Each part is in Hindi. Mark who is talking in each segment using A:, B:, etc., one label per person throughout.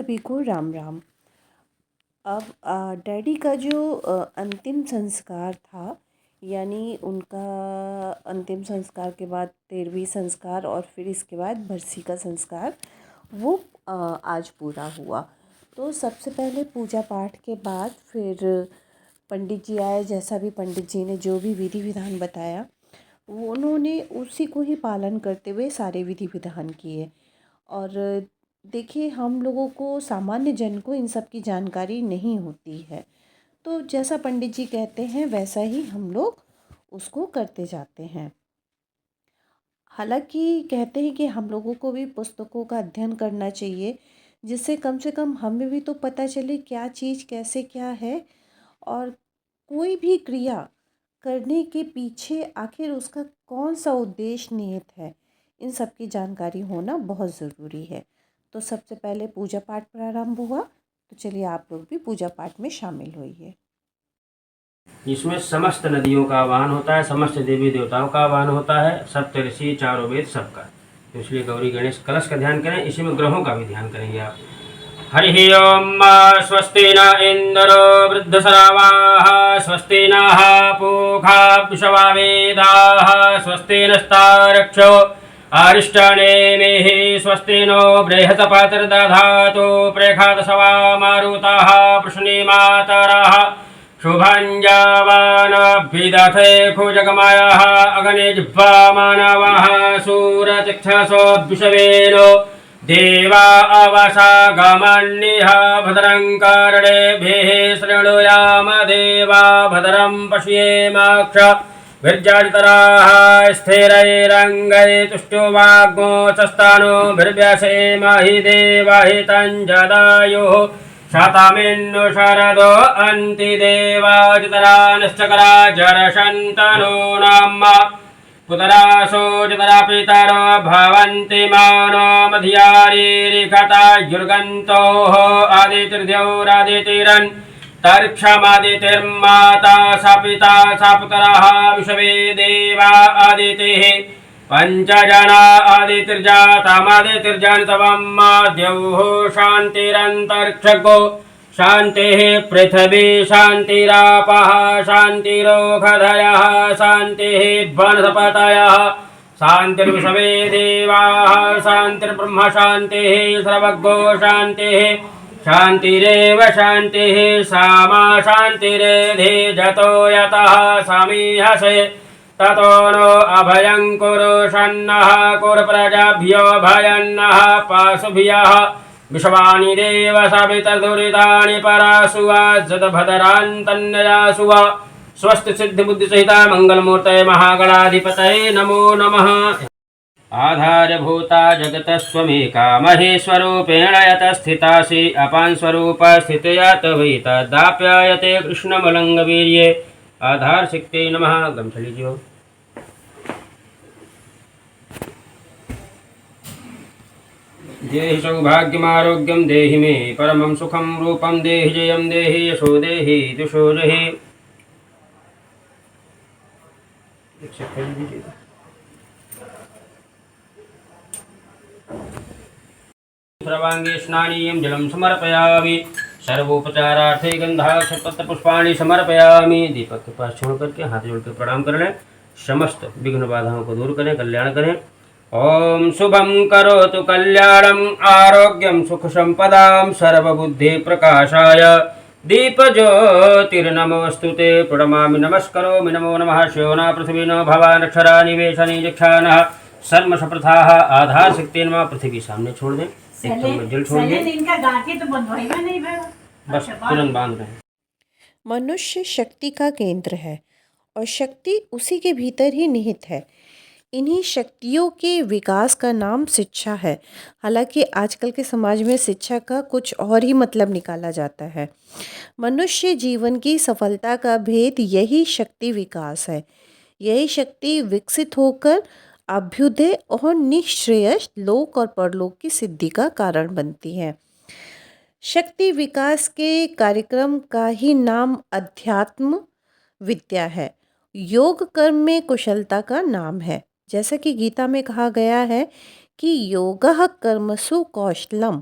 A: सभी को राम राम। अब डैडी का जो अंतिम संस्कार था, यानी उनका अंतिम संस्कार के बाद 13वीं संस्कार और फिर इसके बाद बरसी का संस्कार, वो आज पूरा हुआ। तो सबसे पहले पूजा पाठ के बाद फिर पंडित जी आए। जैसा भी पंडित जी ने जो भी विधि विधान बताया, वो उन्होंने उसी को ही पालन करते हुए सारे विधि विधान किए। और देखिए, हम लोगों को, सामान्य जन को इन सब की जानकारी नहीं होती है, तो जैसा पंडित जी कहते हैं वैसा ही हम लोग उसको करते जाते हैं। हालांकि कहते हैं कि हम लोगों को भी पुस्तकों का अध्ययन करना चाहिए, जिससे कम से कम हमें भी तो पता चले क्या चीज़ कैसे क्या है, और कोई भी क्रिया करने के पीछे आखिर उसका कौन सा उद्देश्य निहित है, इन सब की जानकारी होना बहुत ज़रूरी है। तो सबसे पहले पूजा पाठ प्रारंभ हुआ, तो चलिए आप लोग भी पूजा पाठ में शामिल होइए।
B: इसमें समस्त नदियों का आह्वान होता है, समस्त देवी देवताओं का आह्वान होता है, सप्तऋषि, चारों वेद, सबका। तो इसलिए गौरी गणेश कलश का ध्यान करें, इसी में ग्रहों का भी ध्यान करेंगे आप। हरि ओम। स्वस्ति न इंद्रो वृद्धसरावाः स्वस्ति नः पूषा विश्ववेदाः स्वस्ति नस्तारक्षो अरिष्टनेमिः स्वस्ति नो बृहत्पात्रदधातु प्रेखादसवा मारुताः वृष्णिमातरः शुभञ्जावानभिदथे खुजगमयः अग्ने जिह्वा मानवः सूरतिक्षसो विषवेनो देवा अवसागमन्निह भद्रं कर्णेभिः शृणुयाम देवा भद्रं पश्येमाक्ष विर्जाजितराः स्थिरैरङ्गैः तुष्टुवाग्मोचस्तानो भिर्व्यसेमहि देवहितं जदायुः शतमिन्नु शरदो अन्ति देवाजितरानिश्चकरा जरशन्तनो नाम पुतरासो जितरा पितरो भवन्ति मानो मधियारीरिकता युर्गन्तोः आदितिर्द्यौरादितिरन् तर्क्षमादितिर्माता स पिता स पुत्रः विश्वे देवा आदितिः पंचजना आदितिर्जातमादितिर्जनितवं द्यौः शान्तिरन्तरिक्षगो शान्तिः पृथिवी शान्तिरापः शान्तिरोषधयः शान्तिः वनस्पतयः शान्तिर्विश्वे देवाः शान्तिर्ब्रह्म शान्तिः सर्वज्ञो शान्तिः शान्तिरेव शान्तिः सामा शान्तिरेधि जतो यतः समीहसे ततो नो अभयं कुरु शन्नः कुरु प्रजाभ्यो भयन्नः पाशुभ्यः विश्वानि देव सवितर्दुरितानि परासुवा जदभदरान्तन्ययासुवा स्वस्ति सिद्धि बुद्धि सहिता मंगलमूर्तये महागणाधिपतये नमो नमः। आधारभूता जगतस्त्वमेका महेश्वरूपेण यत स्थितासि अपां स्वरूप स्थितया तवैतदाप्यायते कृष्णमलङ्गवीर्ये आधार शक्ति नमः। गमछा लीजिए। देहि सौभाग्यमारोग्यं देहि मे परमं सुखं रूपं देहि जयं देहि यशो देहि दुषो देहि। सर्वांगे स्नानीयं जलं समर्पयामि सर्वोपचारार्थे गंधाक्षतपत्र पुष्पाणि समर्पयामि। दीपक के पास छोड़ करके हाथ जोड़ के प्रणाम कर लें। समस्त विघ्न बाधाओं को दूर करें, कल्याण करें। ओम शुभं करोतु कल्याणं आरोग्यं सुख संपदां सर्वबुद्धि प्रकाशाय दीपज्योतिर्नमोस्तुते प्रणमामि नमस्करोमि नमो नमः। श्योना पृथ्वीनो भवानक्षरा निवेशनी जक्षानः सर्वसप्रथाः आधार शक्ति नमः। पृथ्वी सामने छोड़ दें, एक चम्मच जल छोड़ दें, बस तुरंत बांध रहे हैं।
A: मनुष्य शक्ति का केंद्र है और शक्ति उसी के भीतर ही निहित है। इन्हीं शक्तियों के विकास का नाम शिक्षा है। हालांकि आजकल के समाज में शिक्षा का कुछ और ही मतलब निकाला जाता है। मनुष्य जीवन की सफलता का भेद यही शक्ति विकास है। यही शक्ति विकसित होकर अभ्युदय और निःश्रेयस लोक और परलोक की सिद्धि का कारण बनती है। शक्ति विकास के कार्यक्रम का ही नाम अध्यात्म विद्या है। योग कर्म में कुशलता का नाम है। जैसा कि गीता में कहा गया है कि योगः कर्मसु कौशलम।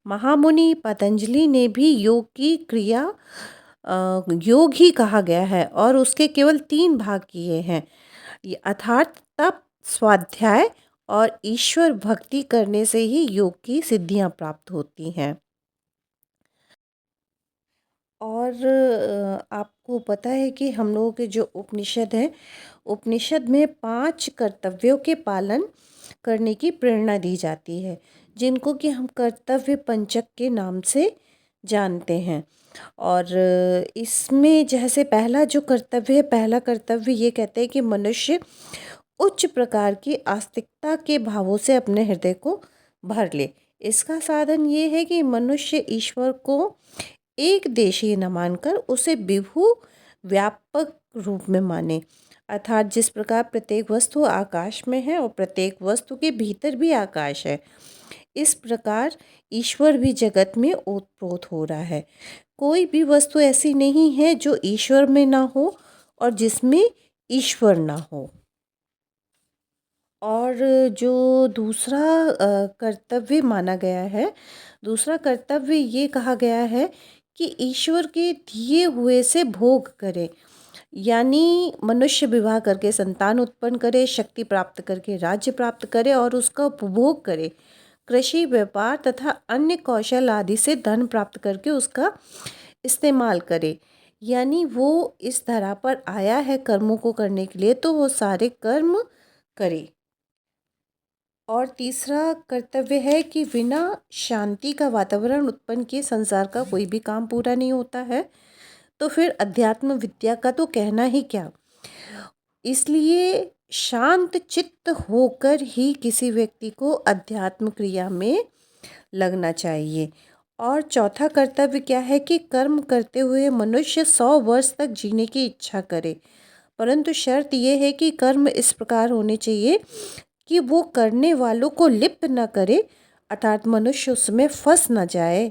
A: महामुनि पतंजलि ने भी योग की क्रिया योग ही कहा गया है और उसके केवल 3 भाग किए हैं, अर्थात तप, स्वाध्याय और ईश्वर भक्ति करने से ही योग की सिद्धियां प्राप्त होती हैं। और आपको पता है कि हम लोगों के जो उपनिषद है, उपनिषद में 5 कर्तव्यों के पालन करने की प्रेरणा दी जाती है, जिनको कि हम कर्तव्य पंचक के नाम से जानते हैं। और इसमें जैसे पहला जो कर्तव्य है, पहला कर्तव्य ये कहते हैं कि मनुष्य उच्च प्रकार की आस्तिकता के भावों से अपने हृदय को भर ले। इसका साधन ये है कि मनुष्य ईश्वर को एक देशीय न मानकर उसे विभु व्यापक रूप में माने, अर्थात जिस प्रकार प्रत्येक वस्तु आकाश में है और प्रत्येक वस्तु के भीतर भी आकाश है, इस प्रकार ईश्वर भी जगत में ओतप्रोत हो रहा है। कोई भी वस्तु ऐसी नहीं है जो ईश्वर में ना हो और जिसमें ईश्वर ना हो। और जो दूसरा कर्तव्य माना गया है, दूसरा कर्तव्य ये कहा गया है कि ईश्वर के दिए हुए से भोग करे, यानी मनुष्य विवाह करके संतान उत्पन्न करे, शक्ति प्राप्त करके राज्य प्राप्त करे और उसका उपभोग करे, कृषि, व्यापार तथा अन्य कौशल आदि से धन प्राप्त करके उसका इस्तेमाल करे। यानी वो इस धरा पर आया है कर्मों को करने के लिए, तो वो सारे कर्म करे। और तीसरा कर्तव्य है कि बिना शांति का वातावरण उत्पन्न किए संसार का कोई भी काम पूरा नहीं होता है, तो फिर अध्यात्म विद्या का तो कहना ही क्या। इसलिए शांत चित्त होकर ही किसी व्यक्ति को अध्यात्म क्रिया में लगना चाहिए। और चौथा कर्तव्य क्या है कि कर्म करते हुए मनुष्य 100 वर्ष तक जीने की इच्छा करे, परंतु शर्त यह है कि कर्म इस प्रकार होने चाहिए कि वो करने वालों को लिप्त न करे, अर्थात मनुष्य उसमें फंस न जाए।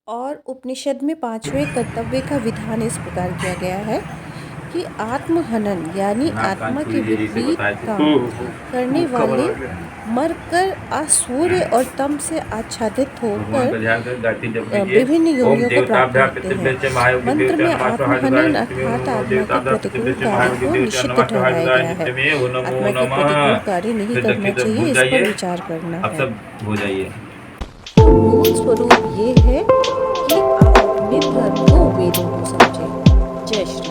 A: और उपनिषद में 5वें कर्तव्य का विधान इस प्रकार किया गया है कि आत्महनन यानी आत्मा के विपरीत काम करने वाले मरकर असूर्य और तम से आच्छादित होकर विभिन्न योनियों को प्राप्त होते हैं। मंत्र में आत्महनन अर्थात आत्मा के प्रतिकूल कार्य को निषिद्ध ठहराया गया है। आत्मा के प्रतिकूल कार्य नहीं करना चाहिए, इस पर विचार करना है। मूल स्वरूप ये है कि आप अपने धर्म को वेदों को समझें। जय श्री